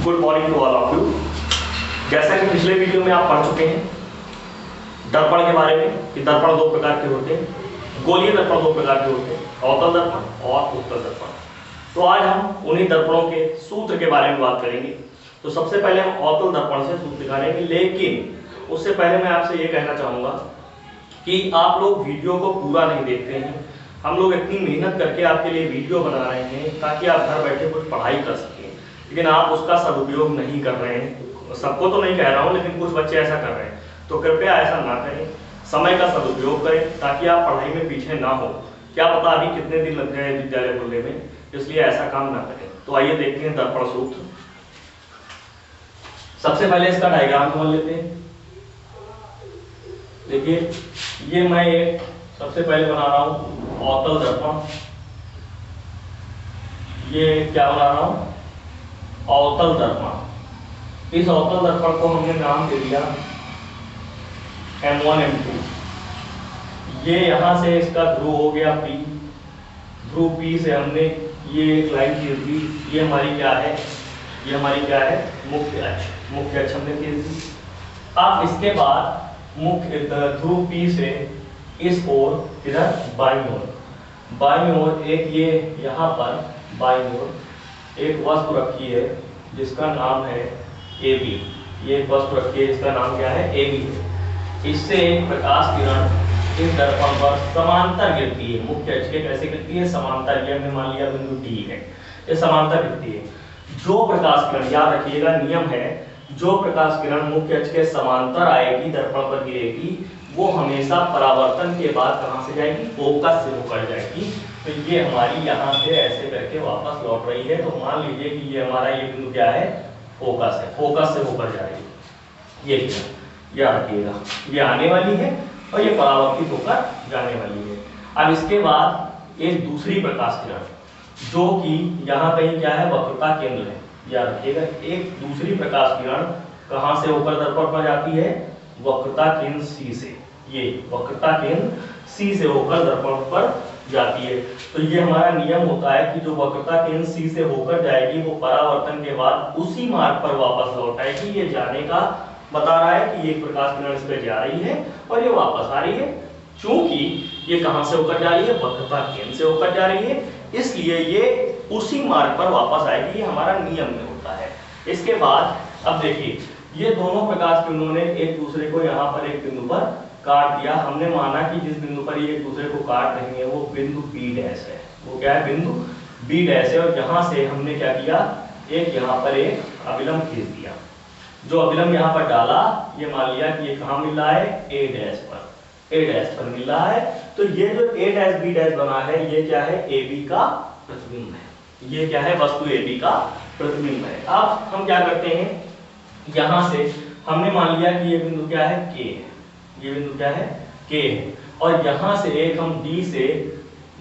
Good morning to all of you. जैसा कि पिछले वीडियो में आप पढ़ चुके हैं दर्पण के बारे में कि दर्पण दो प्रकार के होते हैं, गोलीय दर्पण दो प्रकार के होते हैं, अवतल दर्पण और उत्तल दर्पण। तो आज हम उन्हीं दर्पणों के सूत्र के बारे में बात करेंगे। तो सबसे पहले हम अवतल दर्पण से सूत्र निकालेंगे, लेकिन उससे पहले मैं आपसे ये कहना चाहूँगा कि आप लोग वीडियो को पूरा नहीं देखते हैं। हम लोग इतनी मेहनत करके आपके लिए वीडियो बना रहे हैं ताकि आप घर बैठे कुछ पढ़ाई कर सकें, लेकिन आप उसका सदुपयोग नहीं कर रहे हैं। सबको तो नहीं कह रहा हूँ, लेकिन कुछ बच्चे ऐसा कर रहे हैं। तो कृपया ऐसा ना करें, समय का सदुपयोग करें ताकि आप पढ़ाई में पीछे ना हो। क्या पता अभी कितने दिन लग जाए विद्यालय खुलने में, इसलिए ऐसा काम ना करें। तो आइए देखते हैं दर्पण सूत्र। सबसे पहले इसका डायग्राम बना लेते हैं। देखिए, ये मैं एक सबसे पहले बना रहा हूँ अवतल दर्पण। ये क्या बना रहा हूँ? अवतल दर्पण। इस अवतल दर्पण को हमने नाम दे दिया M1 M2। ये यहां से इसका ध्रुव हो गया P। ध्रुव P से हमने ये एक लाइन खींच दी। ये हमारी क्या है? ये हमारी क्या है? मुख्य अक्ष। मुख्य अक्ष हमने खींच दी। अब इसके बाद मुख्य ध्रुव P से इस ओर इधर बाईं ओर एक ये यहाँ पर बाईं ओर एक वस्तु रखी है जिसका नाम है AB। ये एक वस्तु रखी है जिसका नाम क्या है? AB है। इससे एक प्रकाश किरण इस दर्पण पर समांतर गिरती है। मुख्य अक्ष के कैसे गिरती है? समांतर। ये हमने मान लिया बिंदु D है, ये समांतर गिरती है। जो प्रकाश किरण, याद रखिएगा नियम है, जो प्रकाश किरण मुख्य अक्ष के समांतर आएगी, दर्पण पर गिरेगी, वो हमेशा परावर्तन के बाद कहां से जाएगी? फोकस से होकर जाएगी। तो ये हमारी यहाँ से ऐसे करके वापस लौट रही है। तो मान लीजिए कि ये हमारा ये बिंदु क्या है? फोकस है। फोकस से होकर जाएगी। ये याद रखिएगा, ये आने वाली है और ये परावर्तित होकर जाने वाली है। अब इसके बाद एक दूसरी प्रकाश किरण जो कि यहाँ कहीं क्या है? वक्रता केंद्र है। याद रखिएगा, एक दूसरी प्रकाश किरण कहां से होकर दर्पण पर जाती है? वक्रता केंद्र C से। ये वक्रता केंद्र C से होकर दर्पण पर जाती है। तो ये हमारा नियम होता है कि जो वक्रता केंद्र C से होकर जाएगी वो परावर्तन के बाद उसी मार्ग पर वापस लौट आएगी। ये जाने का बता रहा है कि एक प्रकाश किरण इस पे जा रही है और ये वापस आ रही है। चूंकि ये कहां से होकर जा रही है? वक्रता केंद्र से होकर जा रही है, इसलिए ये उसी मार्ग पर वापस आएगी। ये हमारा नियम में होता है। इसके बाद अब देखिए, ये दोनों प्रकाश किरणों ने एक दूसरे को यहाँ पर एक बिंदु पर काट दिया। हमने माना कि जिस बिंदु पर ये एक दूसरे को काट रहे हैं वो बिंदु B' है। वो क्या है? बिंदु B' है। और यहाँ से हमने क्या किया? एक यहाँ पर एक अभिलंब खींच दिया। जो अभिलंब यहाँ पर डाला, ये मान लिया कि ये कहाँ मिल रहा है? A' पर। A' पर मिल रहा है। तो ये जो A' B' बना है, ये क्या है? AB का प्रतिबिंब है। ये क्या है? वस्तु AB का प्रतिबिंब है। अब हम क्या करते हैं? यहां से हमने मान लिया कि ये बिंदु क्या है? K है। ये बिंदु क्या है? K है। और यहां से एक हम D से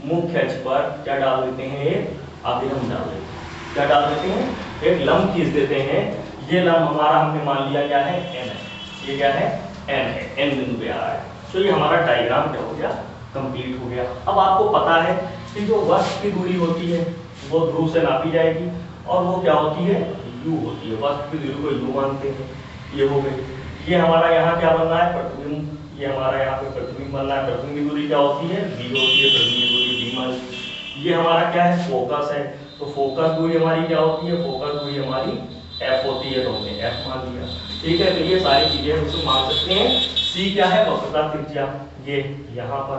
मुख्य अक्ष पर क्या डाल देते हैं? एक अभिलंब डाल देते हैं। क्या डाल देते हैं? एक लंब खींच देते हैं। ये लंब हमारा हमने मान लिया क्या है? N है। ये क्या है? N है। N बिंदु पे आ रहा है। तो ये हमारा डायग्राम क्या हो गया? कंप्लीट हो गया। अब आपको पता है कि जो वस्तु की दूरी होती है वो ध्रुव से नापी जाएगी और वो क्या होती है? U होती है। वस्तु की दूरी को U मानते हैं। ये हो गई। ये हमारा यहाँ क्या बन रहा है? प्रतिबिंब। ये हमारा यहाँ पे प्रतिबिंब बन रहा है। प्रतिबिंब की दूरी क्या होती है? V होती है। प्रतिबिंब की दूरी V मान। ये हमारा क्या है? फोकस है। तो फोकस दूरी हमारी क्या होती है? फोकस दूरी हमारी F होती है। तो हमने F मान लिया। ठीक है, तो ये सारी चीजें हम इसको मान सकते हैं। C क्या है? वक्रता त्रिज्या। ये यहाँ पर,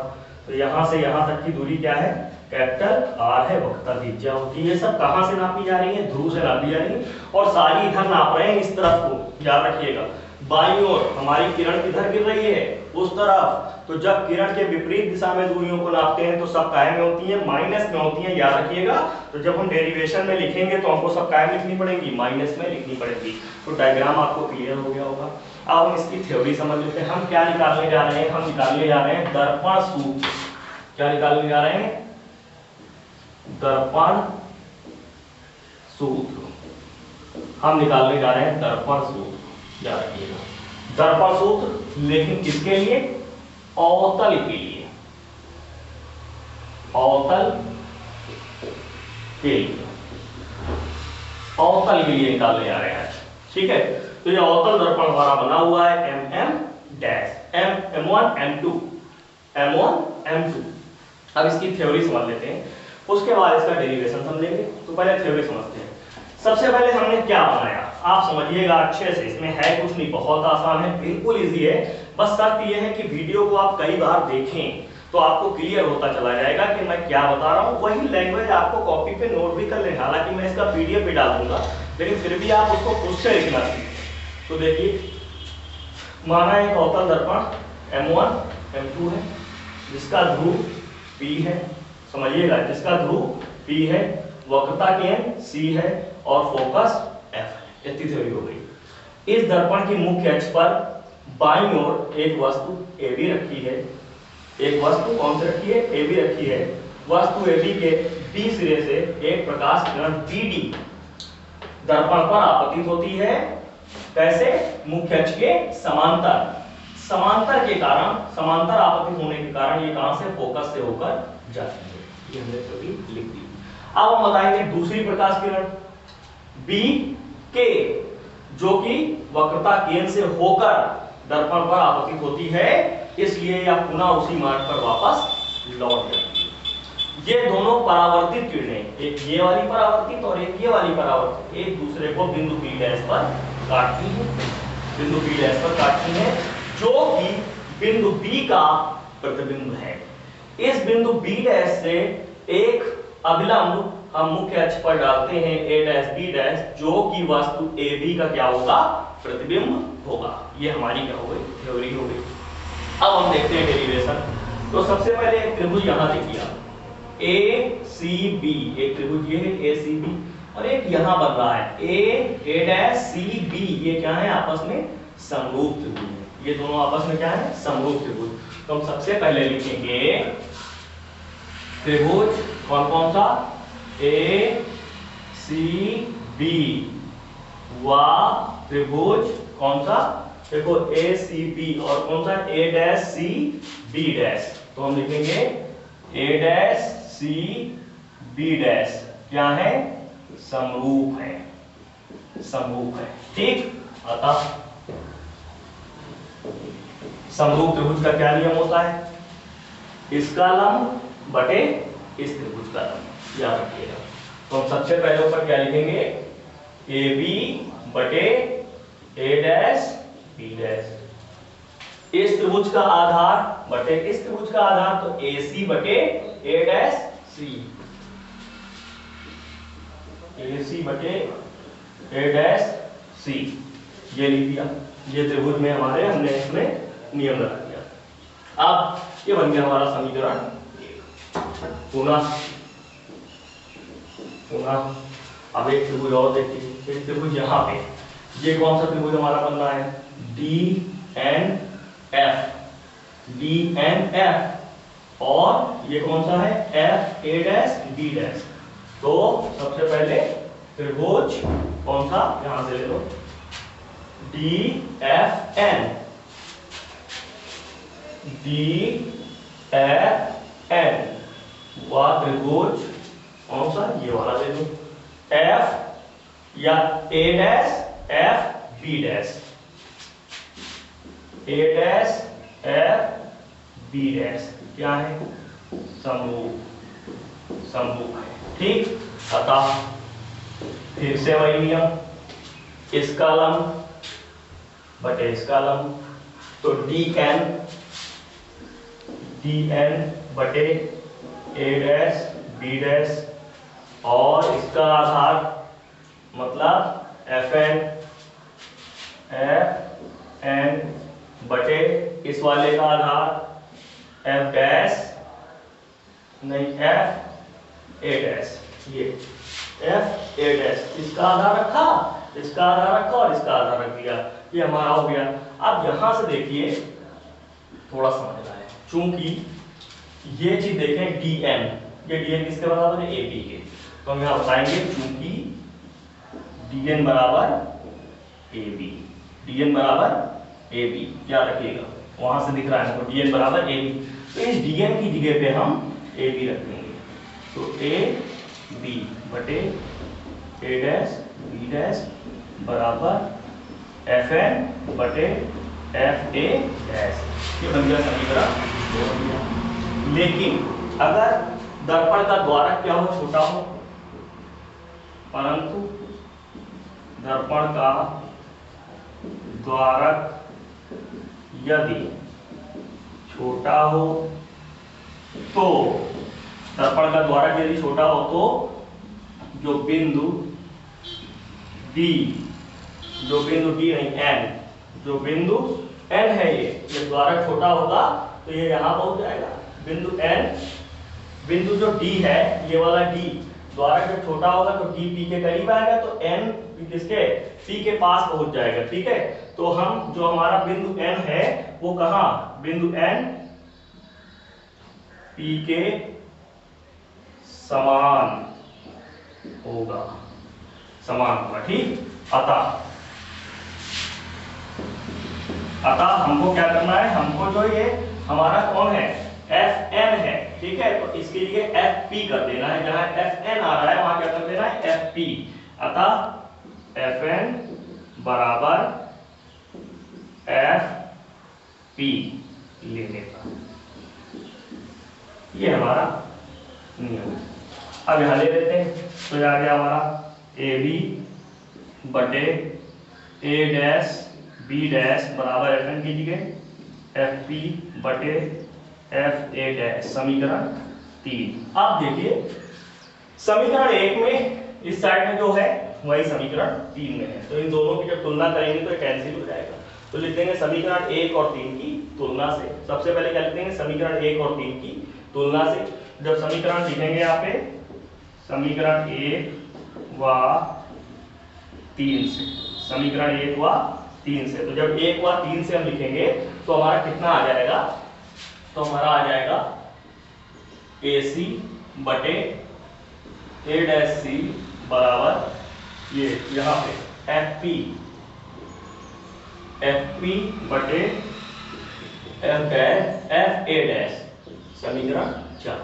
तो यहाँ से यहाँ तक की दूरी क्या है? कैपिटल R है। वक्रता त्रिज्या होती है। ये सब कहाँ से नापी जा रही है? ध्रुव से नापी जा रही है। और सारी इधर नाप रहे हैं, इस तरफ को। याद रखिएगा, बाईं ओर हमारी किरण किधर गिर रही है? उस तरफ। तो जब किरण के विपरीत दिशा में दूरियों को नापते हैं तो सब काय में होती है? माइनस में होती है। याद रखिएगा। तो जब हम डेरिवेशन में लिखेंगे तो हमको सब काय में लिखनी पड़ेगी? माइनस में लिखनी पड़ेगी। तो डायग्राम आपको क्लियर हो गया होगा। अब हम इसकी थ्योरी समझ लेते हैं। हम क्या निकालने जा रहे हैं? हम निकालने जा रहे हैं दर्पण सूत्र। क्या निकालने जा रहे हैं? दर्पण सूत्र। हम निकालने जा रहे हैं दर्पण सूत्र। याद रखिएगा, दर्पण सूत्र, लेकिन किसके लिए? अवतल के लिए। अवतल के लिए। अवतल के लिए निकालने जा रहे हैं। ठीक है, तो ये अवतल दर्पण हमारा बना हुआ है MM dash M1 M2 M1 M2। अब इसकी थ्योरी समझ लेते हैं, उसके बाद इसका डेरिवेशन समझेंगे। तो पहले थ्योरी समझते हैं। सबसे पहले हमने क्या बनाया, आप समझिएगा अच्छे से, इसमें है कुछ नहीं, बहुत आसान है, बिल्कुल इजी है। बस शर्त यह है कि वीडियो को आप कई बार देखें तो आपको क्लियर होता चला जाएगा कि मैं क्या बता रहा हूँ। वही लैंग्वेज आपको कॉपी पे नोट भी कर लें, हालांकि मैं इसका PDF भी डाल दूंगा, लेकिन फिर भी आप उसको खुद से लिखना सीखें। तो देखिए, माना एक अवतल दर्पण M1 M2 है, जिसका ध्रुव P है, समझिएगा, जिसका ध्रुव P है, वक्रता केंद्र C है और फोकस F है। इतनी थ्योरी हो गई। इस दर्पण की मुख्य अक्ष पर बाईं ओर एक वस्तु AB रखी है। एक वस्तु कौन सी रखी है? AB रखी है। वस्तु AB के B सिरे से एक प्रकाश किरण BD दर्पण पर आपतित होती है। कैसे? मुख्य अक्ष के समांतर। समांतर के कारण, समांतर आपतित होने के कारण ये कहां से? फोकस से होकर जाती है। ये हमने कभी लिख दी। अब हम बताएंगे दूसरी प्रकाश किरण B के, जो कि वक्रता केंद्र से होकर दर्पण पर आपतित होती है, इसलिए यह पुनः उसी मार्ग पर वापस लौट जाती है। ये दोनों परावर्तित किरणें, एक ये वाली परावर्तित और एक ये वाली परावर्तित, एक दूसरे को बिंदु P डैश पर काटती है, बिंदु P डैश पर काटती है, जो कि बिंदु B का प्रतिबिंब है। इस बिंदु B डैश से एक अभिलंब हम मुख्य अक्ष पर डालते हैं A डैश B डैश, जो कि वस्तु AB का क्या होगा? प्रतिबिंब होगा। ये हमारी क्या हो गई? थ्योरी हो गई। अब हम देखते हैं डेरिवेशन। तो सबसे पहले एक त्रिभुज यहां देखिए, ACB, एक त्रिभुज ये है ACB, और एक यहां बन रहा है A डैश CB। ये क्या है? आपस में समरूप त्रिभुज है। ये दोनों आपस में क्या है? समरूप त्रिभुज। तो हम सबसे पहले लिखेंगे त्रिभुज कौन कौन सा? ACB व त्रिभुज कौन सा? देखो ACB और कौन सा? A dash CB dash. तो हम लिखेंगे A डैश CB डैश क्या है? समरूप है, समरूप है। ठीक, अतः समरूप त्रिभुज का क्या नियम होता है? इसका लंब बटे इस त्रिभुज का लंब, याद रखिएगा। तो हम सबसे पहले ऊपर क्या लिखेंगे? AB बटे A डैश B डैश। इस त्रिभुज का आधार बटे इस त्रिभुज का आधार, तो AC बटे A डैश C, AC बटे A डैश C, ये लिख दिया। ये त्रिभुज में हमारे, हमने इसमें नियम रख दिया। अब ये बन गया हमारा समीकरण। पुनः अब एक त्रिभुज और देखिए, एक त्रिभुज यहाँ पे, ये कौन सा त्रिभुज हमारा बन रहा है? DNF, और ये कौन सा है? FA dash B dash. तो सबसे पहले त्रिभुज कौन सा? यहां से ले लो, DFN व त्रिभुज कौन सा? ये वाला ले लो, F या A dash F B dash, A dash F B dash क्या है? समरूप, समरूप है। ठीक, अतः फिर से वही नियम, इसका लंब बटे इसका लंब, तो DN बटे A डैश B डैश, और इसका आधार मतलब FN बटे इस वाले का आधार F डैश नहीं F A डैश, ये F A डैश, इसका आधार रखा, इसका आधार रखा और इसका आधार रख दिया, ये हमारा हो गया। अब यहां से देखिए, थोड़ा समझना है, चूंकि ये चीज देखें DN, ये DN किसके बराबर है? AB के। तो हम यहां बताएंगे चूंकि DN बराबर AB, DN बराबर AB, क्या रखिएगा, वहां से दिख रहा है हमको DN बराबर AB, तो इस DN की जगह पे हम AB रखेंगे, तो AB बटे A डैश बी डैश बराबर एफ एन बटे एफ ए डैश। ये बन गया समीकरण 2। लेकिन अगर दर्पण का द्वारक क्या हो, छोटा हो, परंतु दर्पण का द्वारक यदि छोटा हो तो, दर्पण का द्वारक यदि छोटा हो तो जो बिंदु D नहीं N, जो बिंदु N है ये द्वारक छोटा होगा तो ये यहां पहुंच जाएगा। बिंदु N, बिंदु जो D है ये वाला D, द्वारक जब छोटा होगा तो D P के करीब आएगा तो N किसके, P के पास पहुंच जाएगा। ठीक है, तो हम जो हमारा बिंदु N है वो कहां, बिंदु N P के समान होगा, समान होगा। ठीक, अतः हमको क्या करना है, हमको जो ये हमारा कौन है, एफ एन है। ठीक है, तो इसके लिए एफ पी कर देना है, जहां एफ एन आ रहा है वहां क्या कर देना है, एफ पी। अतः एफ एन बराबर एफ पी लेने का, ये हमारा नियम है। अब यहां ले लेते हैं, तो आ गया हमारा ए बी बटे ए डैश बी डैश बराबर एफ एन कीजिए एफ पी बटे एफ ए डैश, समीकरण 3। अब देखिए समीकरण 1 में इस साइड में जो है वही समीकरण 3 में है, तो इन दोनों की जब तुलना करेंगे तो कैंसिल हो जाएगा। तो लिख देंगे समीकरण 1 और 3 की तुलना से। सबसे पहले क्या लिख देंगे, समीकरण 1 और 3 की तुलना से। जब समीकरण लिखेंगे यहाँ पे समीकरण 1 व 3 से, समीकरण 1 व 3 से, तो जब 1 व 3 से हम लिखेंगे तो हमारा कितना आ जाएगा, तो हमारा आ जाएगा ए सी बटे ए डैश सी बराबर ये यहाँ पे एफ पी बटे एफ ए डैश, समीकरण 4।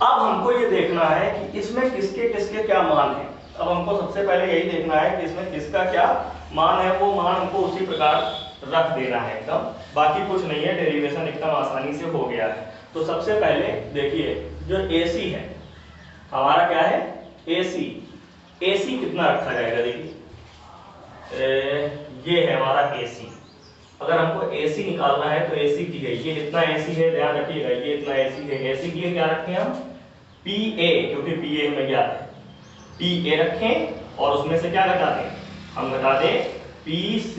अब हमको ये देखना है कि इसमें किसके किसके क्या मान है। अब हमको सबसे पहले यही देखना है कि इसमें किसका क्या मान है, वो मान हमको उसी प्रकार रख देना है एकदम, बाकी कुछ नहीं है, डेरिवेशन एकदम आसानी से हो गया है। तो सबसे पहले देखिए जो AC है हमारा क्या है, AC कितना रखा जाएगा, देखिए ये है हमारा AC। अगर हमको AC निकालना है तो AC की है, ये इतना AC है, ध्यान रखिएगा ये इतना AC है। AC की क्या रखें हम, PA, क्योंकि PA हमें ज्ञात है, PA रखें और उसमें से क्या घटा दें, हम घटा दें PC,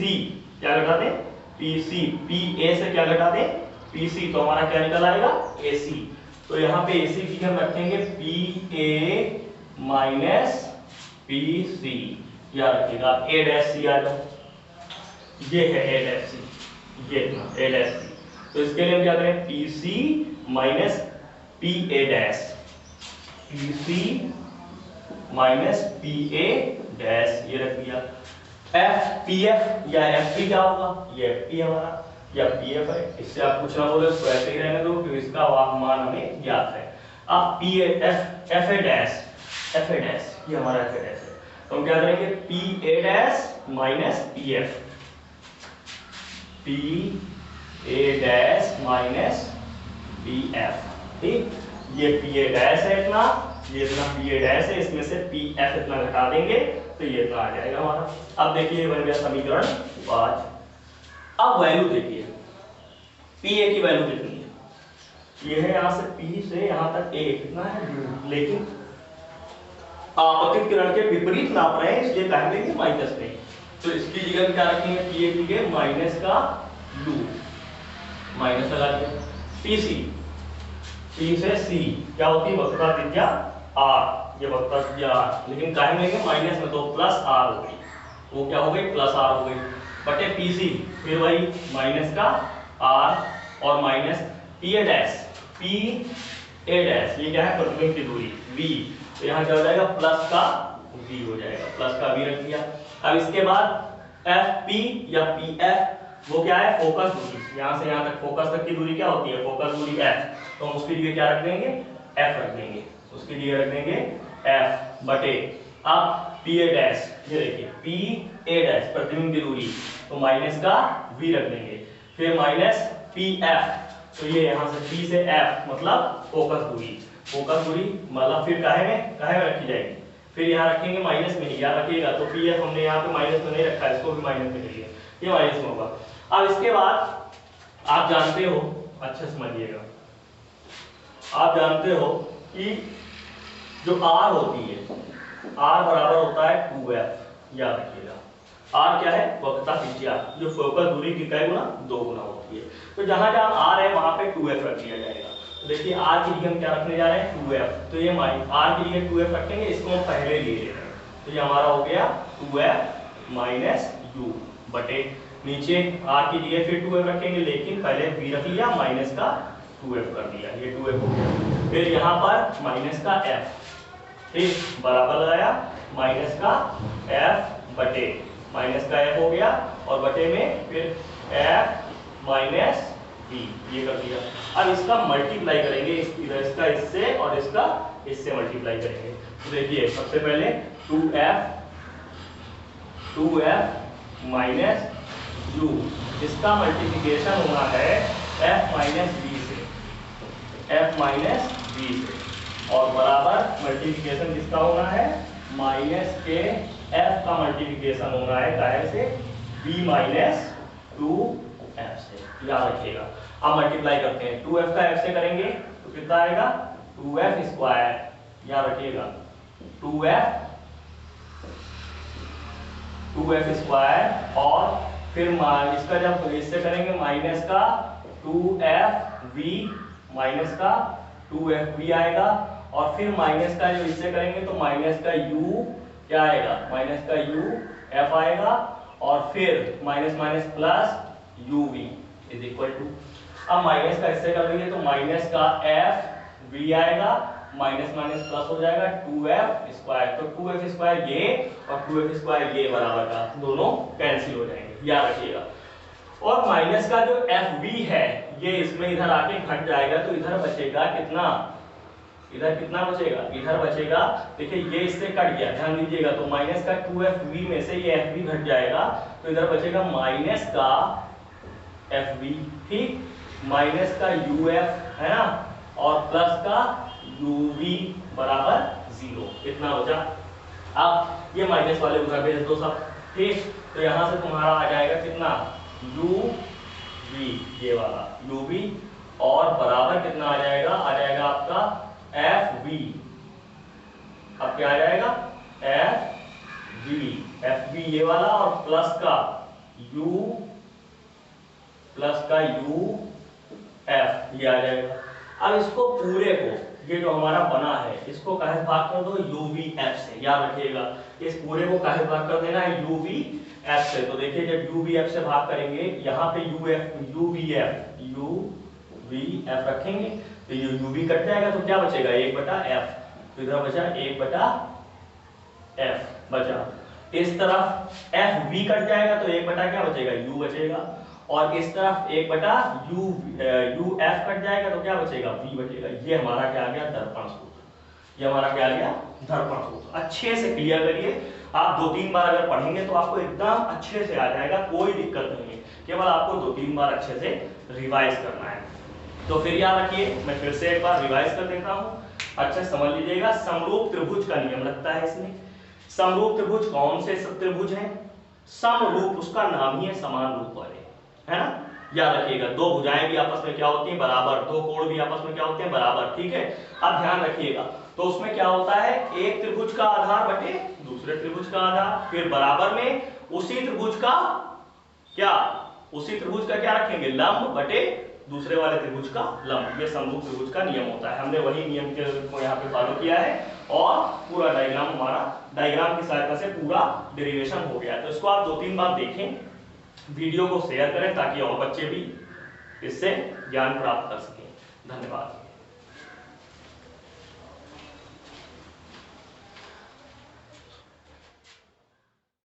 क्या घटा दें PC, PA से क्या घटा दें PC, तो हमारा क्या निकल आएगा AC। तो यहाँ पे AC की हम रखेंगे PA माइनस PC, क्या रखिएगा A डैश C आ जाओ, ये है A डैश C, ये इतना A डैश C। तो इसके लिए हम क्या करें PC minus PA dash, PC minus PA dash, ये रख दिया। FPF या FP क्या होगा, ये FP हमारा या PF है, इससे आप कुछ ना बोले उसको ऐसे ही रहने दो क्योंकि इसका मान हमें ज्ञात है। अब FA डैश, ये हमारा FA डैश है, तो हम क्या करेंगे PA dash minus PF, PA dash minus PF। ठीक, ये PA डैश है इतना, ये इतना PA डैश है, इसमें से PF इतना घटा देंगे तो ये इतना आ जाएगा हमारा। अब देखिए ये बन गया समीकरण 5। अब वैल्यू देखिए PA की वैल्यू कितनी है, ये है यहाँ से P से यहाँ तक A कितना है, लेकिन आपतित किरण के विपरीत नाप रहे हैं इसलिए कह देंगे माइनस नहीं, तो इसकी जगह क्या रखेंगे PA की जगह माइनस का लू, माइनस लगा दिया। P से C क्या होती है वक्रता त्रिज्या R, ये वक्रता त्रिज्या R, लेकिन काहे में माइनस में तो प्लस R हो गई, वो क्या हो गई प्लस R हो गई, बटे PC फिर वही माइनस का R और माइनस PA डैश, ये क्या है प्रतिबिंब की दूरी V, तो यहाँ क्या हो जाएगा प्लस का V हो जाएगा, प्लस का V रख दिया। अब इसके बाद FP या PF वो क्या है फोकस दूरी, यहाँ से यहाँ तक फोकस तक की दूरी क्या होती है फोकस दूरी F, तो हम उसकी जगह क्या रख देंगे F रख देंगे, उसकी जगह रख देंगे F बटे अब पी ए डैश, ये देखिए पी ए डैश प्रतिबिंब की दूरी, तो माइनस का v रख देंगे, फिर माइनस पी एफ, तो ये यहाँ से पी से एफ मतलब फोकस दूरी, फोकस दूरी मतलब फिर काहे में रखी जाएगी, फिर यहाँ रखेंगे माइनस में, यहाँ रखिएगा, तो पी एफ हमने यहाँ पे माइनस में नहीं रखा है, इसको भी माइनस में करिए, ये माइनस में होगा। अब इसके बाद आप जानते हो, अच्छा समझिएगा, आप जानते हो कि जो R होती है, R बराबर होता है 2f, याद रखिएगा। R क्या है? वक्रता त्रिज्या, जो फोकस दूरी की कै गुना 2 गुना होती है। तो जहां जहां R है वहां पे 2f रख दिया जाएगा। तो देखिए R के लिए हम क्या रखने जा रहे हैं? 2f। तो ये R के लिए 2f रखेंगे, इसको हम पहले ले रहे हैं, तो ये हमारा हो गया 2f माइनस u बटे नीचे R के लिए फिर 2f रखेंगे, लेकिन पहले v रख लिया, माइनस का 2f कर दिया, ये 2f हो गया। फिर यहाँ पर माइनस का f, ठीक, बराबर लगाया माइनस का f बटे माइनस का f हो गया, और बटे में फिर f माइनस v, ये कर दिया। अब इसका मल्टीप्लाई करेंगे, इधर इसका इससे और इसका इससे मल्टीप्लाई करेंगे। तो देखिए सबसे पहले 2f माइनस u, इसका मल्टीप्लिकेशन होना है f माइनस v से, f माइनस v से, और बराबर मल्टीप्लिकेशन किसका होना है? माइनस के f का मल्टीप्लिकेशन होना है काहे से? b माइनस 2f से, याद रखिएगा। अब मल्टीप्लाई करते हैं, 2f का f से करेंगे तो कितना आएगा? 2f स्क्वायर, याद रखिएगा, 2f स्क्वायर, और फिर इसका जब इससे करेंगे माइनस का 2fv माइनस का 2fv आएगा, और फिर माइनस का जो इससे करेंगे तो माइनस का u क्या आएगा? माइनस का u f आएगा, और फिर minus minus plus uv is equal to, अब माइनस का इससे कर देंगे तो माइनस का fv आएगा, माइनस माइनस प्लस हो जाएगा 2f स्क्वायर, तो 2f स्क्वायर ये और 2f स्क्वायर ये बराबर का दोनों कैंसिल हो जाएंगे, याद रखिएगा। और माइनस का जो fv है ये इसमें इधर आके घट जाएगा, तो इधर बचेगा कितना? इधर कितना बचेगा? इधर बचेगा, देखिए ये इससे कट गया, ध्यान दीजिएगा, तो माइनस का 2fv में से ये fv घट जाएगा, तो इधर बचेगा माइनस का fv, ठीक, माइनस का uf है ना, और प्लस का uv बराबर 0, इतना बचा। अब ये माइनस वाले उधर भेज दो सब, ठीक, तो यहां से तुम्हारा आ जाएगा कितना? uv, ये वाला uv, और बराबर कितना आ जाएगा? आ जाएगा आपका fv, अब क्या आ जाएगा? fv ये वाला, और प्लस का uf ये आ जाएगा। अब इसको पूरे को, ये जो हमारा बना है, इसको काहे भाग कर दो? uvf से, याद रखिएगा, इस पूरे को काहे भाग कर देना है? uvf से। तो देखिए जब uvf से भाग करेंगे, यहाँ पे uvf रखेंगे, तो ये uv कट जाएगा, तो क्या बचेगा? 1/f, तो इधर बचा 1/f बचा। इस तरफ fv कट जाएगा, तो 1 क्या बचेगा? u बचेगा, और इस तरफ 1/uf कट जाएगा, तो क्या बचेगा? v बचेगा। ये हमारा क्या आ गया? दर्पण सूत्र। ये हमारा क्या आ गया? दर्पण सूत्र। अच्छे से क्लियर करिए, आप 2-3 बार अगर पढ़ेंगे तो आपको एकदम अच्छे से आ जाएगा, कोई दिक्कत नहीं है, केवल आपको 2-3 बार अच्छे से रिवाइज करना है। तो फिर याद रखिए, मैं फिर से एक बार रिवाइज कर देता हूँ, अच्छे समझ लीजिएगा। समरूप त्रिभुज का नियम लगता है इसमें। समरूप त्रिभुज कौन से त्रिभुज हैं? समरूप, उसका नाम ही है समान रूप वाले, है ना, याद रखिएगा। दो भुजाएं भी आपस में क्या होती हैं? बराबर। दो कोण भी आपस में क्या होते हैं? बराबर, ठीक है। अब ध्यान रखिएगा, तो उसमें क्या होता है? एक त्रिभुज का आधार बटे दूसरे त्रिभुज का आधार, फिर बराबर में उसी त्रिभुज का क्या रखेंगे? लंब बटे दूसरे वाले त्रिभुज का लंब। ये समरूप त्रिभुज का नियम होता है। हमने वही नियम को यहाँ पे फॉलो किया है, और पूरा डायग्राम की सहायता से पूरा डेरिवेशन हो गया। तो इसको आप 2-3 बार देखें, वीडियो को शेयर करें, ताकि और बच्चे भी इससे ज्ञान प्राप्त कर सकें। धन्यवाद।